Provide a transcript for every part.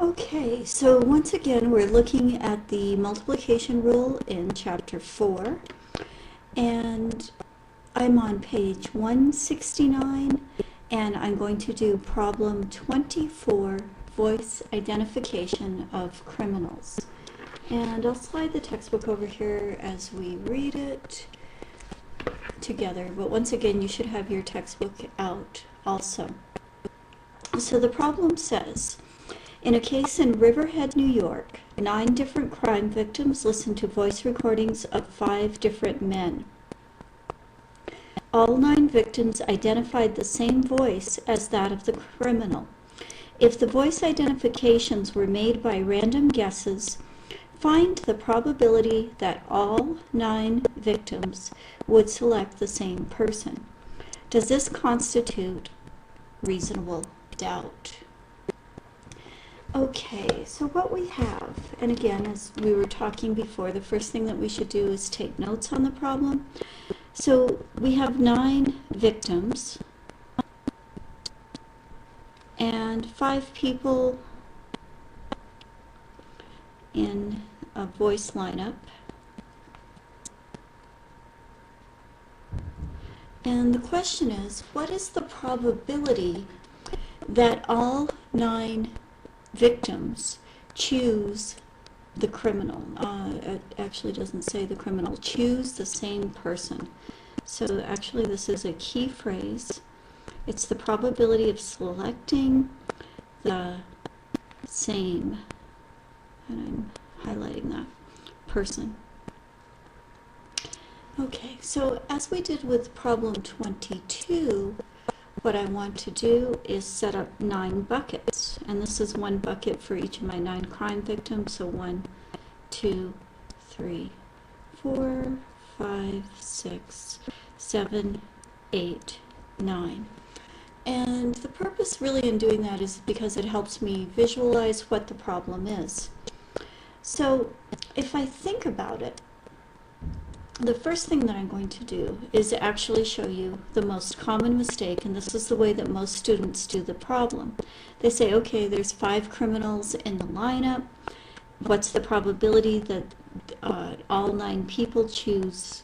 Okay, so once again, we're looking at the multiplication rule in chapter 4, and I'm on page 169, and I'm going to do problem 24, voice identification of criminals. And I'll slide the textbook over here as we read it together, but once again, you should have your textbook out also. So the problem says, in a case in Riverhead, New York, 9 different crime victims listened to voice recordings of 5 different men. All 9 victims identified the same voice as that of the criminal. If the voice identifications were made by random guesses, find the probability that all 9 victims would select the same person. Does this constitute reasonable doubt? Okay, so what we have, and again, as we were talking before, the first thing that we should do is take notes on the problem. So we have 9 victims and 5 people in a voice lineup. And the question is, what is the probability that all 9 victims choose the criminal? It actually doesn't say the criminal. Choose the same person. So actually this is a key phrase. It's the probability of selecting the same, and I'm highlighting that, person. Okay, so as we did with problem 22, what I want to do is set up 9 buckets, and this is 1 bucket for each of my 9 crime victims. So 1, 2, 3, 4, 5, 6, 7, 8, 9. And the purpose really in doing that is because it helps me visualize what the problem is. So if I think about it, the first thing that I'm going to do is actually show you the most common mistake, and this is the way that most students do the problem. They say, okay, there's 5 criminals in the lineup. What's the probability that all 9 people choose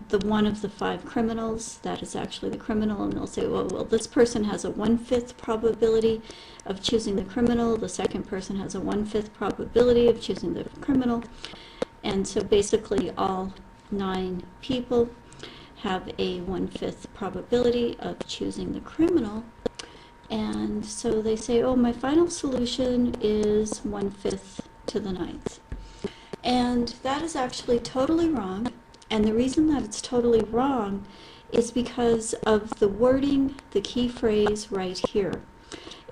the one of the 5 criminals that is actually the criminal? And they'll say, well, this person has a 1/5 probability of choosing the criminal. The second person has a 1/5 probability of choosing the criminal. And so basically all 9 people have a 1/5 probability of choosing the criminal. And so they say, oh, my final solution is 1/5 to the 9th. And that is actually totally wrong. And the reason that it's totally wrong is because of the wording, the key phrase right here.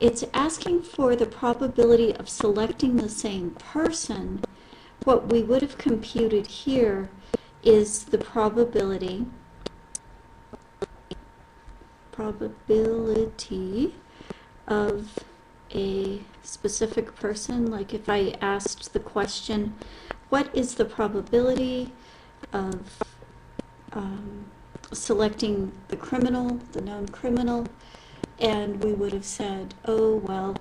It's asking for the probability of selecting the same person. What we would have computed here is the probability of a specific person. Like if I asked the question, what is the probability of selecting the criminal, the known criminal? And we would have said, oh, well,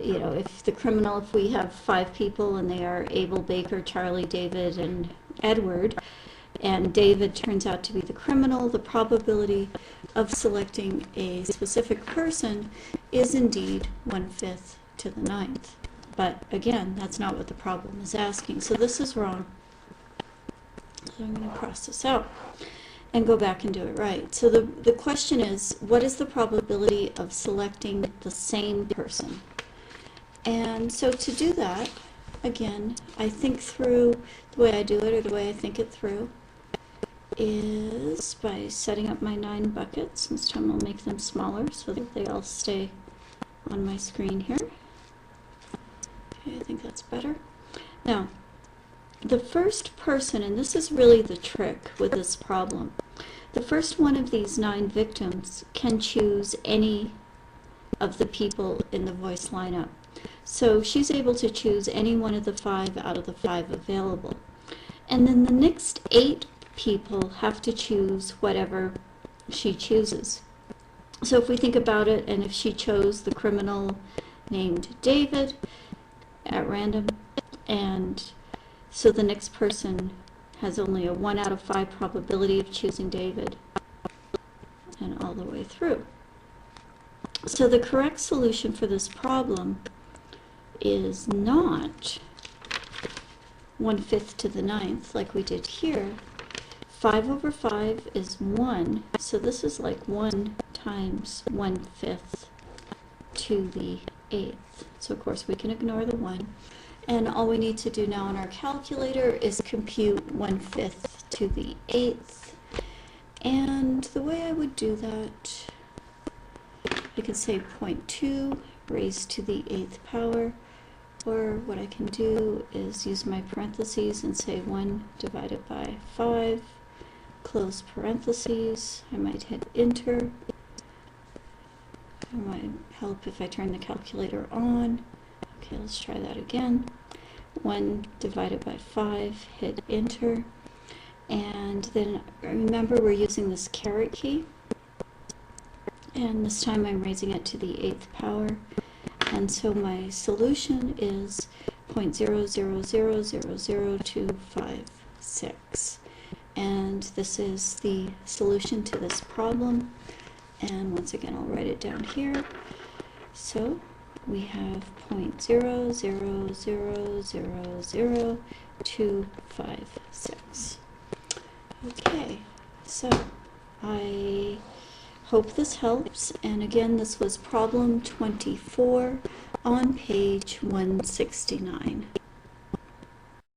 you know, if we have 5 people and they are Abel, Baker, Charlie, David, and Edward, and David turns out to be the criminal, the probability of selecting a specific person is indeed 1/5 to the 9th. But again, that's not what the problem is asking. So this is wrong. So I'm going to cross this out and go back and do it right. So the question is, what is the probability of selecting the same person? And so to do that, again, I think through the way I do it, or the way I think it through, is by setting up my 9 buckets. This time I'll make them smaller so that they all stay on my screen here. Okay, I think that's better. Now, the first person, and this is really the trick with this problem, the first one of these 9 victims can choose any of the people in the voice lineup. So she's able to choose any one of the 5 out of the 5 available. And then the next 8 people have to choose whatever she chooses. So if we think about it, and if she chose the criminal named David at random, and so the next person has only a 1 out of 5 probability of choosing David, and all the way through. So the correct solution for this problem is not 1/5 to the 9th like we did here. 5 over 5 is 1, so this is like 1 times 1/5 to the 8th. So of course we can ignore the 1. And all we need to do now in our calculator is compute 1/5 to the 8th. And the way I would do that, I could say 0.2 raised to the 8th power, or what I can do is use my parentheses and say 1 divided by 5, close parentheses. I might hit enter. It might help if I turn the calculator on. Okay, let's try that again. 1 divided by 5, hit enter. And then remember we're using this caret key. And this time I'm raising it to the 8th power. And so my solution is 0.00000256. And this is the solution to this problem. And once again, I'll write it down here. So we have 0.00000256. Okay, so I hope this helps. And again, this was problem 24 on page 169.